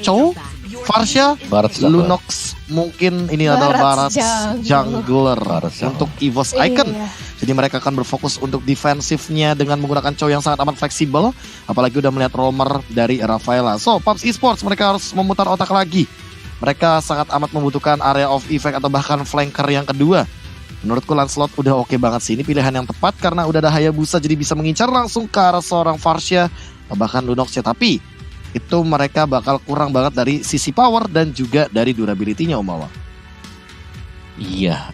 Chow, Farsha, Barat Lunox, mungkin ini adalah Barat Jungler untuk EVOS Icon. Iya. Jadi mereka akan berfokus untuk defensifnya dengan menggunakan Chow yang sangat amat fleksibel. Apalagi udah melihat roamer dari Rafaela. So, PUBG Esports mereka harus memutar otak lagi. Mereka sangat amat membutuhkan area of effect atau bahkan flanker yang kedua. Menurutku Lancelot udah oke banget sih. Ini pilihan yang tepat karena udah ada Hayabusa jadi bisa mengincar langsung ke arah seorang Farsha atau bahkan Lunox-nya. Tapi itu mereka bakal kurang banget dari sisi power dan juga dari durability-nya Om Awang. Iya,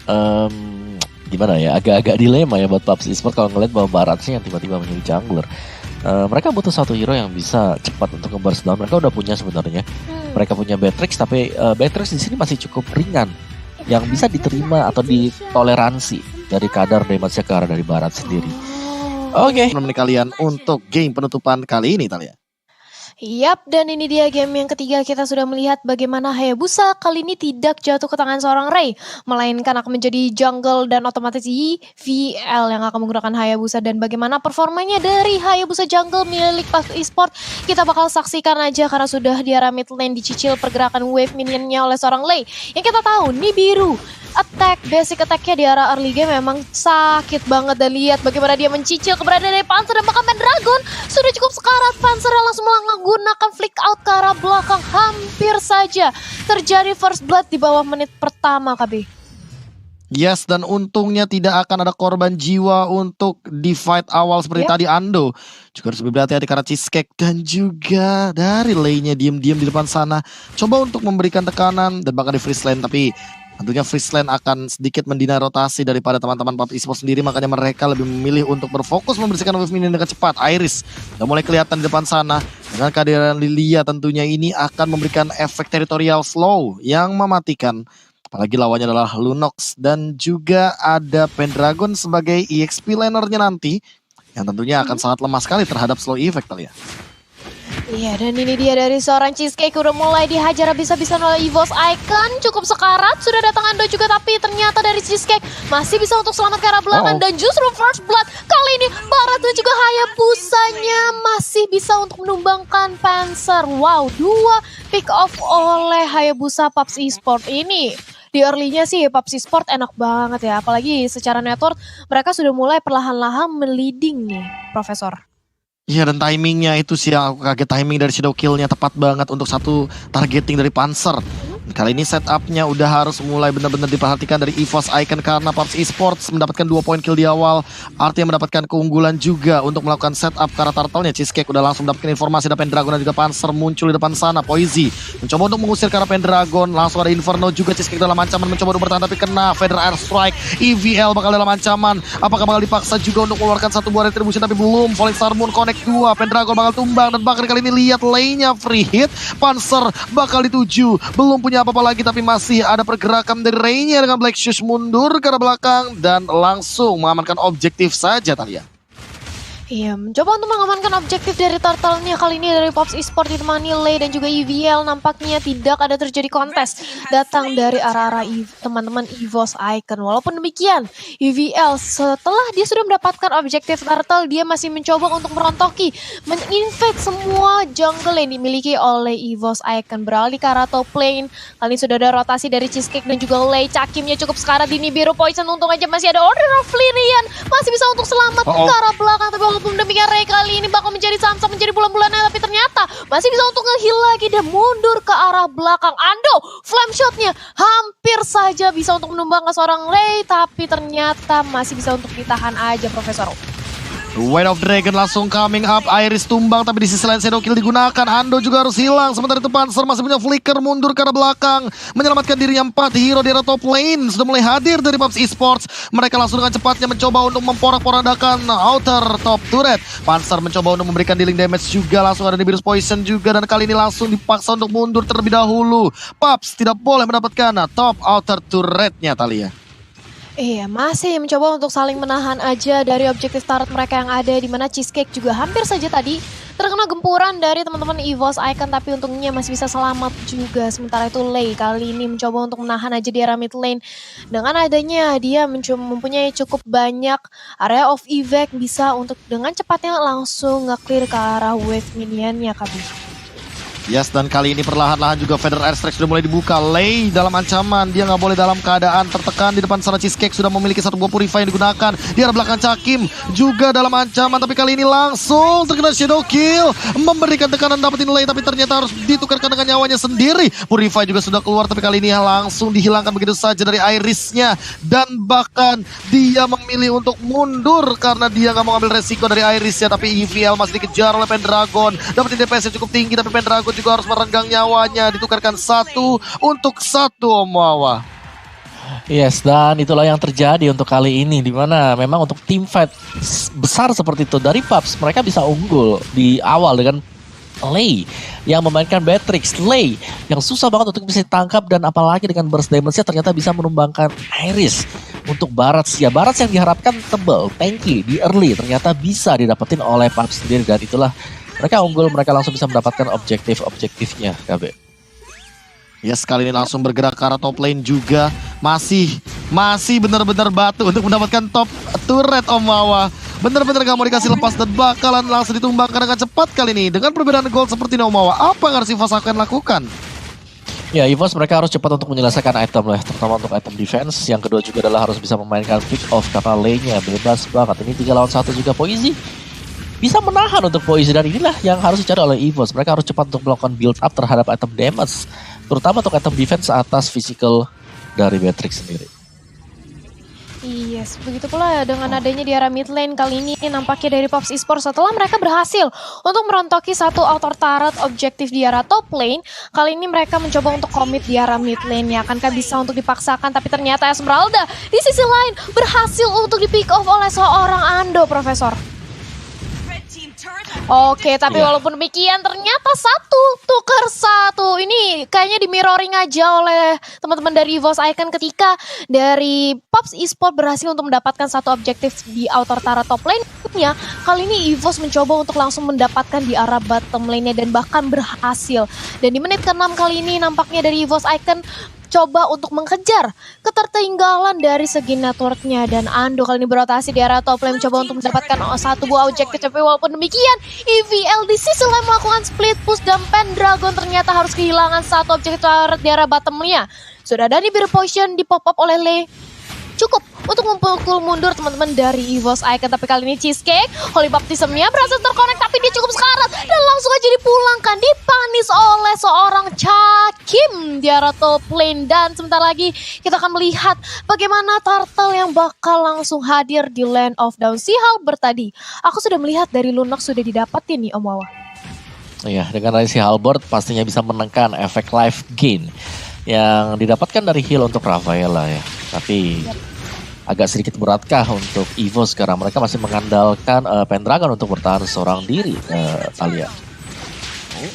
gimana ya, agak-agak dilema ya buat PUBG Esports kalau ngeliat bahwa Baratnya yang tiba-tiba menjadi jungler. Mereka butuh satu hero yang bisa cepat untuk nge-burst down. Mereka udah punya sebenarnya. Mereka punya Beatrix, tapi Beatrix di sini masih cukup ringan, yang bisa diterima atau ditoleransi dari kadar damage ke arah dari Barat sendiri. Oke. Menemani kalian untuk game penutupan kali ini Talia. Yap, dan ini dia game yang ketiga. Kita sudah melihat bagaimana Hayabusa kali ini tidak jatuh ke tangan seorang Ray, melainkan akan menjadi jungle dan otomatis VL yang akan menggunakan Hayabusa. Dan bagaimana performanya dari Hayabusa jungle milik PUBG Esports, kita bakal saksikan aja karena sudah di arah mid lane dicicil pergerakan wave minionnya oleh seorang Lei. Yang kita tahu, Nibiru basic attack-nya di arah early game memang sakit banget. Dan lihat bagaimana dia mencicil keberadaan dari Panzer dan bahkan Pendragon. Sudah cukup sekarat, Panzer langsung menggunakan flick out ke arah belakang. Hampir saja terjadi first blood di bawah menit pertama KB. Yes, dan untungnya tidak akan ada korban jiwa untuk di fight awal seperti tadi Ando. Juga harus lebih berhati-hati karena Cheesecake dan juga dari lane-nya diam-diam di depan sana. Coba untuk memberikan tekanan dan bahkan di freeze lane, tapi tentunya freeze lane akan sedikit mendina rotasi daripada teman-teman PUBG Esports sendiri. Makanya mereka lebih memilih untuk berfokus membersihkan wave minion dengan cepat. Iris udah mulai kelihatan di depan sana. Dengan kehadiran Lilia tentunya ini akan memberikan efek territorial slow yang mematikan. Apalagi lawannya adalah Lunox dan juga ada Pendragon sebagai EXP lanernya nanti, yang tentunya akan sangat lemah sekali terhadap slow effect kali ya. Iya, dan ini dia dari seorang Cheesecake udah mulai dihajar habis-habisan oleh EVOS Icon. Cukup sekarat, sudah datang Ando juga, tapi ternyata dari Cheesecake masih bisa untuk selamat ke arah belakang. Dan justru first blood kali ini Barat dan juga Hayabusanya masih bisa untuk menumbangkan Panzer. Wow, 2 pick off oleh Hayabusa PUBG Esports ini. Di early-nya sih PUBG Esports enak banget ya, apalagi secara network mereka sudah mulai perlahan-lahan meliding nih, Profesor. Iya, dan timingnya itu sih yang aku kaget, timing dari shadow kill-nya tepat banget untuk satu targeting dari Panzer. Kali ini setupnya udah harus mulai benar-benar diperhatikan dari EVOS Icon karena PUBG Esports mendapatkan 2 poin kill di awal. Artinya mendapatkan keunggulan juga untuk melakukan setup karena turtle-nya. Cheesecake udah langsung mendapatkan informasi dari Pendragon dan juga Panzer muncul di depan sana. Poisy mencoba untuk mengusir ke arah Pendragon. Langsung ada Inferno juga. Cheesecake dalam ancaman mencoba untuk bertahan tapi kena Feather Air Strike. EVL bakal dalam ancaman. Apakah bakal dipaksa juga untuk mengeluarkan satu buah retribution tapi belum. Falling Star Moon connect 2. Pendragon bakal tumbang dan bahkan kali ini lihat lane-nya free hit. Panzer bakal dituju. Belum punya apa-apa lagi tapi masih ada pergerakan dari Ray-nya dengan Black Shoes mundur ke arah belakang dan langsung mengamankan objektif saja Talia. Iya, mencoba untuk mengamankan objektif dari turtle-nya kali ini dari PUBG Esports ditemani Lei dan juga EVL. Nampaknya tidak ada terjadi kontes datang dari arah-arah teman-teman EVOS Icon. Walaupun demikian, EVL setelah dia sudah mendapatkan objektif turtle, dia masih mencoba untuk merontoki, menginvade semua jungle yang dimiliki oleh EVOS Icon. Beralih ke arah top lane, kali ini sudah ada rotasi dari Cheesecake dan juga Lei. Cakimnya cukup sekarat di Nibiru. Poison untung aja masih ada Order of Lyrian, masih bisa untuk selamat ke arah belakang. Tapi walaupun demikian Ray kali ini bakal menjadi samsam, menjadi bulan-bulannya, tapi ternyata masih bisa untuk nge-heal lagi dan mundur ke arah belakang. Ando, flame shotnya hampir saja bisa untuk menumbangkan seorang Ray, tapi ternyata masih bisa untuk ditahan aja Profesor. Weight of Dragon langsung coming up. Iris tumbang tapi di sisi lain shadow kill digunakan. Ando juga harus hilang. Sementara itu Panzer masih punya flicker mundur ke arah belakang. Menyelamatkan dirinya 4 hero di arah top lane. Sudah mulai hadir dari PUBG Esports. Mereka langsung dengan cepatnya mencoba untuk memporak-porandakan outer top turret. Panzer mencoba untuk memberikan dealing damage juga. Langsung ada Nibiru's Poison juga. Dan kali ini langsung dipaksa untuk mundur terlebih dahulu. PUBG tidak boleh mendapatkan top outer turretnya Talia. Iya, masih mencoba untuk saling menahan aja dari objektif turret mereka yang ada, di mana Cheesecake juga hampir saja tadi terkena gempuran dari teman-teman EVOS Icon, tapi untungnya masih bisa selamat juga. Sementara itu Lei kali ini mencoba untuk menahan aja di area mid lane. Dengan adanya dia mempunyai cukup banyak area of evac, bisa untuk dengan cepatnya langsung nge-clear ke arah wave minionnya Kabi. Yes, dan kali ini perlahan-lahan juga Federal Airstrike sudah mulai dibuka. Lei dalam ancaman, dia nggak boleh dalam keadaan tertekan di depan sana. Cheesecake sudah memiliki satu buah Purify yang digunakan. Di arah belakang Cakim juga dalam ancaman, tapi kali ini langsung terkena Shadow Kill. Memberikan tekanan dapetin Lei, tapi ternyata harus ditukarkan dengan nyawanya sendiri. Purify juga sudah keluar, tapi kali ini langsung dihilangkan begitu saja dari Iris-nya. Dan bahkan dia memilih untuk mundur karena dia nggak mau ambil resiko dari Iris-nya. Tapi EVL masih dikejar oleh Pendragon. Dapetin DPS yang cukup tinggi, tapi Pendragon juga harus merenggang nyawanya. Ditukarkan 1 untuk 1 Omawa. Yes, dan itulah yang terjadi untuk kali ini, dimana memang untuk tim fight besar seperti itu dari PUBG, mereka bisa unggul di awal dengan Lei yang memainkan Beatrix. Lei yang susah banget untuk bisa ditangkap, dan apalagi dengan burst damage-nya ternyata bisa menumbangkan Iris. Untuk Barats, ya Barats yang diharapkan tebal, tanky di early ternyata bisa didapetin oleh PUBG sendiri, dan itulah mereka unggul, mereka langsung bisa mendapatkan objektifnya KB. Yes, kali ini langsung bergerak ke arah top lane juga. Masih benar-benar batu untuk mendapatkan top turret Omawa. Benar-benar gak mau dikasih lepas dan bakalan langsung ditumbangkan dengan cepat kali ini. Dengan perbedaan gold seperti ini Omawa, apa yang harus EVOS akan lakukan? Ya, EVOS mereka harus cepat untuk menyelesaikan item lah, terutama untuk item defense. Yang kedua juga adalah harus bisa memainkan pick off karena lane-nya bebas banget. Ini 3 lawan 1 juga Poizy bisa menahan untuk Poizy, dan inilah yang harus dicari oleh EVOS. Mereka harus cepat untuk melakukan build up terhadap item damage, terutama untuk item defense atas physical dari Beatrix sendiri. Yes, begitu pula dengan adanya di arah mid lane kali ini nampaknya dari PUBG Esports setelah mereka berhasil untuk merontoki satu outer turret objektif di arah top lane. Kali ini mereka mencoba untuk commit di arah mid lane, ya akankah bisa untuk dipaksakan, tapi ternyata Esmeralda di sisi lain berhasil untuk di pick off oleh seorang Ando, Profesor. Oke, tapi walaupun demikian ternyata 1 tukar 1. Ini kayaknya di mirroring aja oleh teman-teman dari EVOS Icon ketika dari PUBG Esports berhasil untuk mendapatkan satu objektif di outer turret top lane-nya. Kali ini EVOS mencoba untuk langsung mendapatkan di arah bottom lane-nya dan bahkan berhasil. Dan di menit ke-6 kali ini nampaknya dari EVOS Icon coba untuk mengejar ketertinggalan dari segi networknya, dan Ando kali ini berotasi di arah top lane mencoba untuk mendapatkan satu buah objektif. Tapi walaupun demikian EVL di sisi lain melakukan split push, dan Pendragon ternyata harus kehilangan satu objektif di arah bottomnya. Sudah ada di position di pop up oleh Lei, cukup untuk memukul mundur teman-teman dari EVOS Icon. Tapi kali ini Cheesecake, Holy Baptism-nya berhasil terkonek, tapi dia cukup sekarat dan langsung aja dipulangkan, dipanis oleh seorang Cakim di arah top lane. Dan sebentar lagi kita akan melihat bagaimana Turtle yang bakal langsung hadir di Land of Dawn. Si Halberd tadi, aku sudah melihat dari Lunox sudah didapatin nih Om Wawa. Iya, dengan si Halberd pastinya bisa menekan efek life gain yang didapatkan dari heal untuk Rafaela ya. Tapi agak sedikit beratkah untuk EVOS karena mereka masih mengandalkan Pendragon untuk bertahan seorang diri, Talia.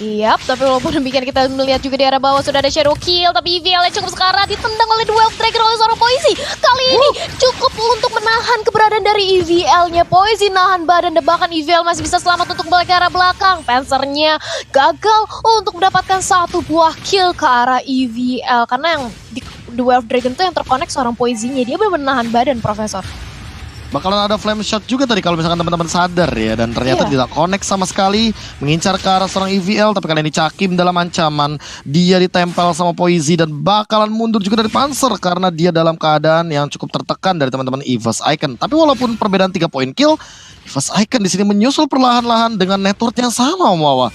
Yap, tapi walaupun demikian kita melihat juga di arah bawah sudah ada Shadow Kill, tapi EVL yang cukup sekarat ditendang oleh Duel Dragon oleh seorang Poizy. Kali ini cukup untuk menahan keberadaan dari EVL-nya. Poizy nahan badan dan bahkan EVL masih bisa selamat untuk balik ke arah belakang. Panzer-nya gagal untuk mendapatkan satu buah kill ke arah EVL karena yang di Duel Dragon itu yang terkonek seorang Poizy-nya. Dia benar-benar nahan badan, Profesor. Bakalan ada flame shot juga tadi kalau misalkan teman-teman sadar ya, dan ternyata tidak connect sama sekali, mengincar ke arah seorang EVL. Tapi kali ini Cakim dalam ancaman, dia ditempel sama Poizy dan bakalan mundur juga dari Panzer karena dia dalam keadaan yang cukup tertekan dari teman-teman EVOS Icon. Tapi walaupun perbedaan 3 poin kill, EVOS Icon di sini menyusul perlahan-lahan dengan network yang sama Om Wawa.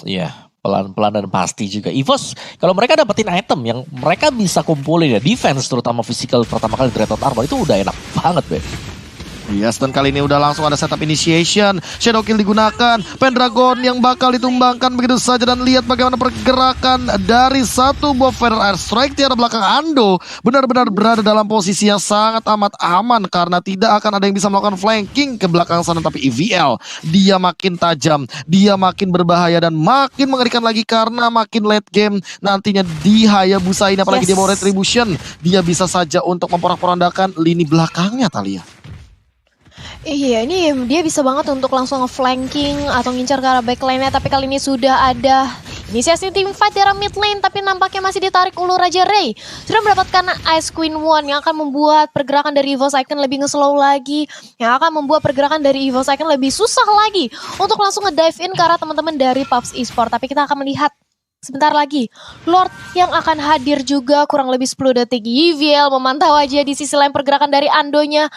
Iya, pelan-pelan dan pasti juga. EVOS, kalau mereka dapetin item yang mereka bisa kumpulin ya, defense terutama physical pertama kali Dreadnought Armor itu udah enak banget, Be. Yes, dan kali ini udah langsung ada setup initiation. Shadow Kill digunakan, Pendragon yang bakal ditumbangkan begitu saja. Dan lihat bagaimana pergerakan dari satu buah Federal Airstrike di arah belakang Ando. Benar-benar berada dalam posisi yang sangat amat aman karena tidak akan ada yang bisa melakukan flanking ke belakang sana. Tapi EVL, dia makin tajam, dia makin berbahaya dan makin mengerikan lagi karena makin late game nantinya di Hayabusa ini. Apalagi dia bawa Retribution, dia bisa saja untuk memporak-porandakan lini belakangnya, Talia. Iya, ini dia bisa banget untuk langsung nge-flanking atau ngincar ke arah backline-nya. Tapi kali ini sudah ada Inisiasi tim fight di arah mid lane tapi nampaknya masih ditarik ulu Raja Ray. Sudah mendapatkan Ice Queen One yang akan membuat pergerakan dari EVOS Icon lebih nge-slow lagi. Yang akan membuat pergerakan dari EVOS Icon lebih susah lagi untuk langsung nge-dive in ke arah teman-teman dari PUBG Esport. Tapi kita akan melihat sebentar lagi Lord yang akan hadir juga kurang lebih 10 detik. EVL memantau aja di sisi lain pergerakan dari Andonya.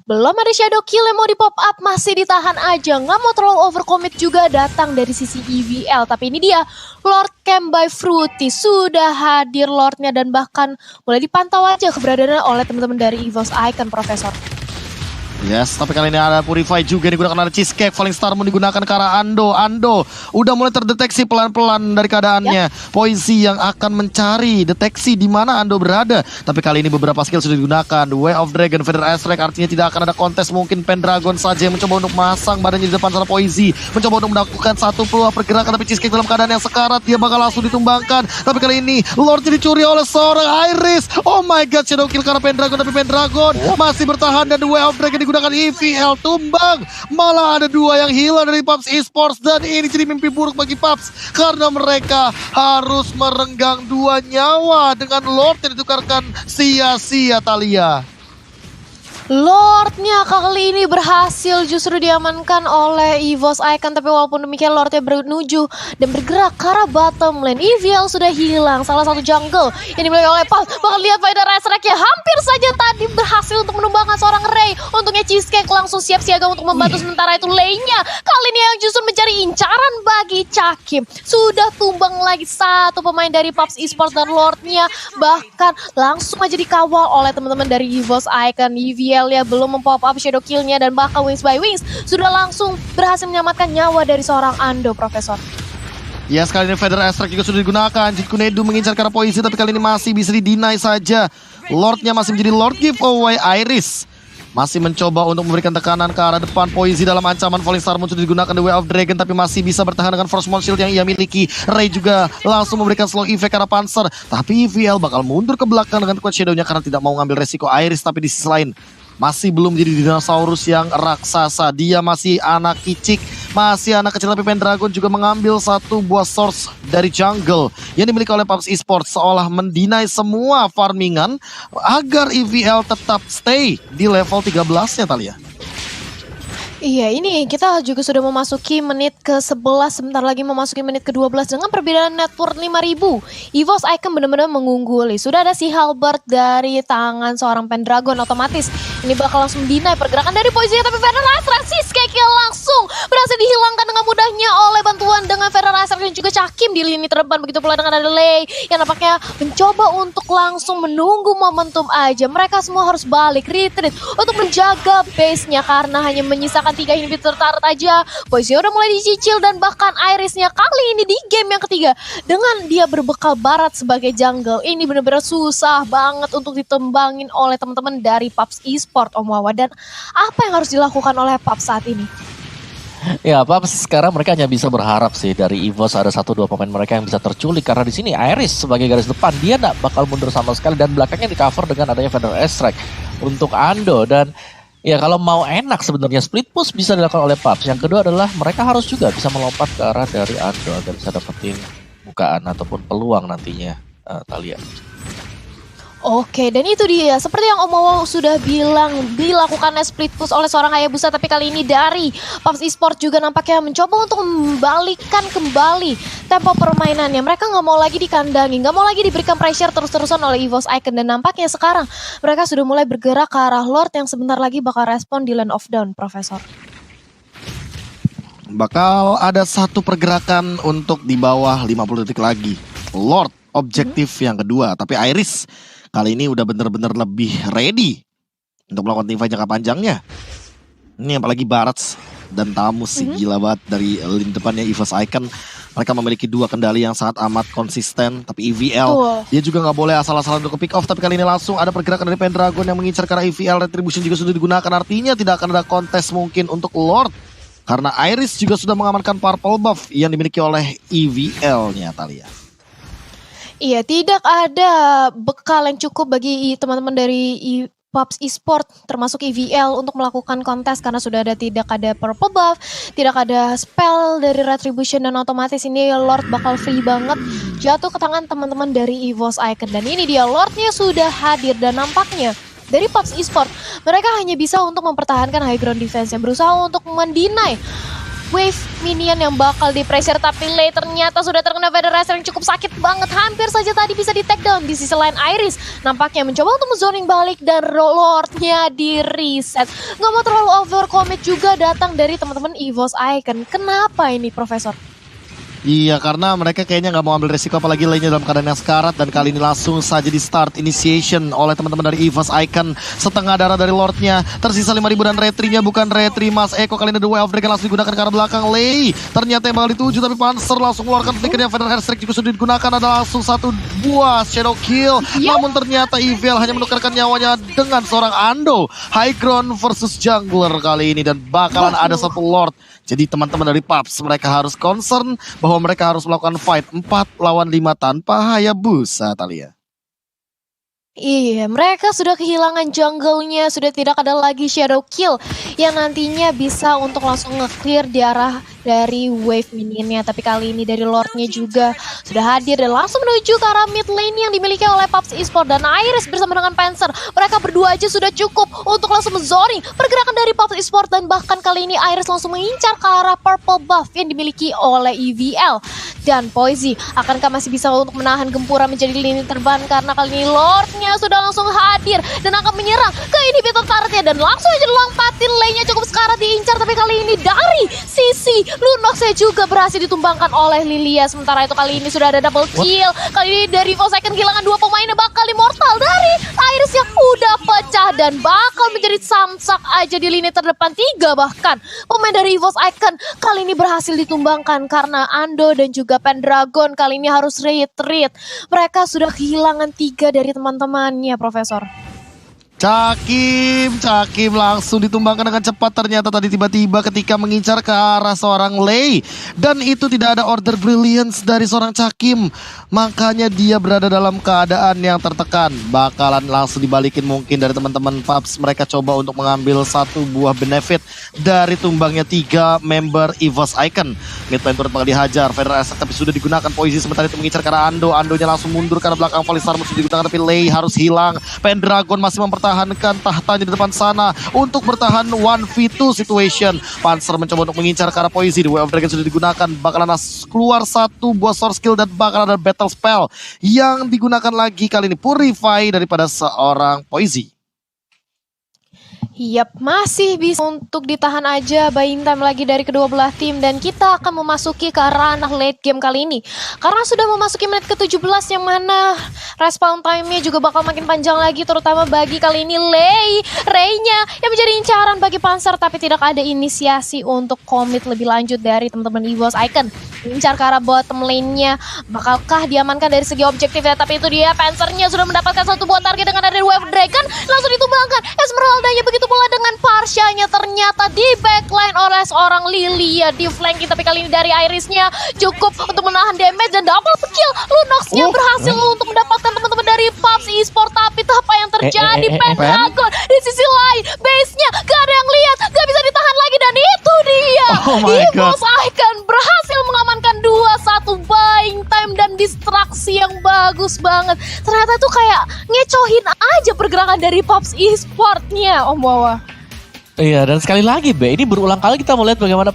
Belum ada shadow kill yang mau di pop up, masih ditahan aja. Nggak mau terlalu overcommit juga datang dari sisi EVL. Tapi ini dia, Lord Camp by Fruity. Sudah hadir Lordnya dan bahkan mulai dipantau aja keberadaannya oleh teman-teman dari EVOS Icon, Profesor. Yes, tapi kali ini ada Purify juga digunakan, ada Cheesecake, Falling Star Moon digunakan ke arah Ando. Ando udah mulai terdeteksi pelan-pelan dari keadaannya. Poisi yang akan mencari deteksi di mana Ando berada. Tapi kali ini beberapa skill sudah digunakan. Way of Dragon, Feather Astrek, artinya tidak akan ada kontes. Mungkin Pendragon saja yang mencoba untuk masang badannya di depan sana Poisi. Mencoba untuk melakukan satu peluang pergerakan, tapi Cheesecake dalam keadaan yang sekarat. Dia bakal langsung ditumbangkan. Tapi kali ini Lord dicuri oleh seorang Iris. Oh my god, shadow kill karena Pendragon. Tapi Pendragon masih bertahan dan Way of Dragon digunakan. EVL tumbang, malah ada dua yang hilang dari PUBG Esports dan ini jadi mimpi buruk bagi PUBG karena mereka harus merenggang 2 nyawa dengan Lord yang ditukarkan sia-sia, Thalia. Lordnya kali ini berhasil justru diamankan oleh EVOS Icon. Tapi walaupun demikian Lordnya menuju dan bergerak ke arah bottom lane. EVL sudah hilang, salah satu jungle yang dimiliki oleh Pal. Bakal lihat Fighter Racetrack ya hampir saja tadi berhasil untuk menumbangkan seorang Ray. Untungnya Cheesecake langsung siap siaga untuk membantu sementara itu lane-nya. Kali ini yang justru mencari incaran bagi Cakim. Sudah tumbang lagi satu pemain dari PUBG Esports dan Lordnya bahkan langsung aja dikawal oleh teman-teman dari EVOS Icon. EVL ya belum mempop up shadow kill-nya dan bahkan Wings by Wings sudah langsung berhasil menyelamatkan nyawa dari seorang Ando, Profesor. Ya, sekali ini Feather Astrek juga sudah digunakan. Jikunedu mengincar ke arah Poisi tapi kali ini masih bisa di-deny saja. Lordnya masih menjadi Lord giveaway. Iris masih mencoba untuk memberikan tekanan ke arah depan. Poisi dalam ancaman. Falling Star Moon sudah digunakan The Way of Dragon tapi masih bisa bertahan dengan Force Mount Shield yang ia miliki. Ray juga langsung memberikan slow effect ke arah Panzer. Tapi EVL bakal mundur ke belakang dengan kuat shadow-nya karena tidak mau ngambil resiko Iris. Tapi di sisi lain masih belum jadi dinosaurus yang raksasa. Dia masih anak kicik, masih anak kecil. Tapi Pendragon juga mengambil satu buah source dari jungle yang dimiliki oleh PUBG Esports, seolah mendinai semua farmingan agar EVL tetap stay di level 13-nya, Thalia. Iya, ini kita juga sudah memasuki menit ke-11, sebentar lagi memasuki menit ke-12 dengan perbedaan net worth 5.000. EVOS Icon benar-benar mengungguli. Sudah ada si Halberd dari tangan seorang Pendragon otomatis. Ini bakal langsung deny pergerakan dari Poisi tapi Feather Astrek Cheesecake langsung berhasil dihilangkan dengan mudahnya oleh bantuan dengan Feather Astrek dan juga Cakim di lini terdepan. Begitu pula dengan Adelaide yang nampaknya mencoba untuk langsung menunggu momentum aja. Mereka semua harus balik, retreat untuk menjaga base-nya karena hanya menyisakan 3 inhibitor turret aja. Poisi udah mulai dicicil dan bahkan Irisnya kali ini di game yang ketiga dengan dia berbekal Barat sebagai jungle. Ini benar-benar susah banget untuk ditembangin oleh teman-teman dari PUBG Esport, Om Wawa. Dan apa yang harus dilakukan oleh PUBG saat ini? Ya, PUBG sekarang mereka hanya bisa berharap sih dari EVOS ada 1-2 pemain mereka yang bisa terculik karena di sini Iris sebagai garis depan dia nggak bakal mundur sama sekali dan belakangnya di cover dengan adanya Feather Astrek untuk Ando. Dan ya kalau mau enak sebenarnya split push bisa dilakukan oleh PUBG. Yang kedua adalah mereka harus juga bisa melompat ke arah dari Ando agar bisa dapetin bukaan ataupun peluang nantinya, Thalia. Oke, dan itu dia. Seperti yang Om Wawa sudah bilang, dilakukannya split push oleh seorang Hayabusa. Tapi kali ini dari PUBG Esports juga nampaknya mencoba untuk membalikan kembali tempo permainannya. Mereka nggak mau lagi dikandangi, nggak mau lagi diberikan pressure terus-terusan oleh EVOS Icon. Dan nampaknya sekarang mereka sudah mulai bergerak ke arah Lord yang sebentar lagi bakal respon di Land of Dawn, Profesor. Bakal ada satu pergerakan untuk di bawah 50 detik lagi. Lord objektif yang kedua, tapi Iris kali ini udah bener-bener lebih ready untuk melakukan teamfight jangka panjangnya. Ini apalagi Barats dan Tamus sih gila banget dari lini depannya EVOS Icon. Mereka memiliki 2 kendali yang sangat amat konsisten. Tapi EVL dia juga nggak boleh asal-asalan untuk pick off. Tapi kali ini langsung ada pergerakan dari Pendragon yang mengincar karena EVL. Retribution juga sudah digunakan. Artinya tidak akan ada kontes mungkin untuk Lord. Karena Iris juga sudah mengamankan purple buff yang dimiliki oleh EVL-nya, Thalia. Iya, tidak ada bekal yang cukup bagi teman-teman dari PUBG Esport termasuk EVL untuk melakukan kontes karena tidak ada purple buff, tidak ada spell dari Retribution dan otomatis ini Lord bakal free banget jatuh ke tangan teman-teman dari EVOS Icon. Dan ini dia Lordnya sudah hadir dan nampaknya dari PUBG Esport mereka hanya bisa untuk mempertahankan high ground defense yang berusaha untuk mendinai wave minion yang bakal di pressure, tapi Lei ternyata sudah terkena Federation yang cukup sakit banget. Hampir saja tadi bisa di take down. Di sisi lain Iris nampaknya mencoba untuk zoning balik dan Lordnya di reset. Nggak mau terlalu overcommit juga datang dari teman-teman EVOS Icon. Kenapa ini Profesor? Iya, karena mereka kayaknya nggak mau ambil resiko apalagi lainnya dalam keadaan yang sekarat. Dan kali ini langsung saja di start initiation oleh teman-teman dari EVOS Icon. Setengah darah dari Lordnya, tersisa 5.000 dan retrinya bukan retri Mas Eko. Kali ini The Way of Dragon langsung digunakan ke arah belakang. Lei ternyata yang bakal dituju, tapi Panzer langsung mengeluarkan flickernya. Feather Hairstrike juga sudah digunakan, ada langsung satu buah shadow kill. Namun ternyata EVL hanya menukarkan nyawanya dengan seorang Ando. High ground versus jungler kali ini dan bakalan ada satu Lord. Jadi teman-teman dari PUBG mereka harus concern bahwa mereka harus melakukan fight 4 lawan 5 tanpa Hayabusa, Thalia. Iya, mereka sudah kehilangan jungle-nya, sudah tidak ada lagi shadow kill yang nantinya bisa untuk langsung nge-clear di arah dari wave minionnya. Tapi kali ini dari Lordnya juga sudah hadir dan langsung menuju ke arah mid lane yang dimiliki oleh PUBG Esport dan Iris bersama dengan Panzer. Mereka berdua aja sudah cukup untuk langsung menzoning pergerakan dari PUBG Esport, dan bahkan kali ini Iris langsung mengincar ke arah purple buff yang dimiliki oleh EVL. Dan Poisey akankah masih bisa untuk menahan gempuran menjadi lini terbang, karena kali ini Lordnya sudah langsung hadir dan akan menyerang ke inhibitor turretnya dan langsung aja dilompatin. Lane-nya cukup sekarat diincar, tapi kali ini dari sisi Lunoxnya juga berhasil ditumbangkan oleh Lilia. Sementara itu kali ini sudah ada double kill. Kali ini dari EVOS Icon kehilangan 2 pemainnya, bakal immortal dari Iris yang udah pecah dan bakal menjadi samsak aja di lini terdepan. 3 bahkan pemain dari EVOS Icon kali ini berhasil ditumbangkan karena Ando dan juga Pendragon kali ini harus retreat. Mereka sudah kehilangan 3 dari teman-temannya, Profesor. Cakim langsung ditumbangkan dengan cepat. Ternyata tadi tiba-tiba ketika mengincar ke arah seorang Lei, dan itu tidak ada order brilliance dari seorang Cakim, makanya dia berada dalam keadaan yang tertekan. Bakalan langsung dibalikin mungkin dari teman-teman PUBG. Mereka coba untuk mengambil satu buah benefit dari tumbangnya 3 member EVOS Icon. Mid lane turret bakal dihajar, Feather Hairstrike tapi sudah digunakan. Poisey sementara itu mengincar ke arah Ando. Andonya langsung mundur karena belakang Valisar musuh digunakan, tapi Lei harus hilang. Pendragon masih mempertahankan tahtanya di depan sana untuk bertahan 1v2 situation. Panzer mencoba untuk mengincar ke arah Poisey. The Way of Dragon sudah digunakan, bakalan keluar satu buah source skill dan bakal ada battle spell yang digunakan lagi kali ini Purify daripada seorang Poisey. Yap, masih bisa untuk ditahan aja buying time lagi dari kedua belah tim, dan kita akan memasuki ke ranah late game kali ini. Karena sudah memasuki menit ke-17 yang mana respawn time-nya juga bakal makin panjang lagi, terutama bagi kali ini Rey-nya yang menjadi incaran bagi Panzer, tapi tidak ada inisiasi untuk komit lebih lanjut dari teman-teman EVOS Icon. Incar ke arah bottom lane-nya, bakalkah diamankan dari segi objektifnya? Tapi itu dia, Panzer-nya sudah mendapatkan satu buah target dengan ada Wave Dragon, langsung ditumbangkan. Esmeralda-nya begitu pula dengan Parsha-nya ternyata di backline oleh seorang Lilia di flanking, tapi kali ini dari Iris-nya cukup untuk menahan damage dan double kill. Lunox-nya berhasil untuk mendapatkan teman-teman dari PUBG Esport, tapi apa yang terjadi? Pendragon di sisi lain, base-nya gak ada yang lihat, gak bisa ditahan lagi, dan itu dia. EVOS Icon berhasil mengamankan 2-1 buying time dan distraksi yang bagus banget. Ternyata tuh kayak ngecohin aja pergerakan dari PUBG Esport-nya, Om Wawa. Iya, dan sekali lagi ini berulang kali kita melihat bagaimana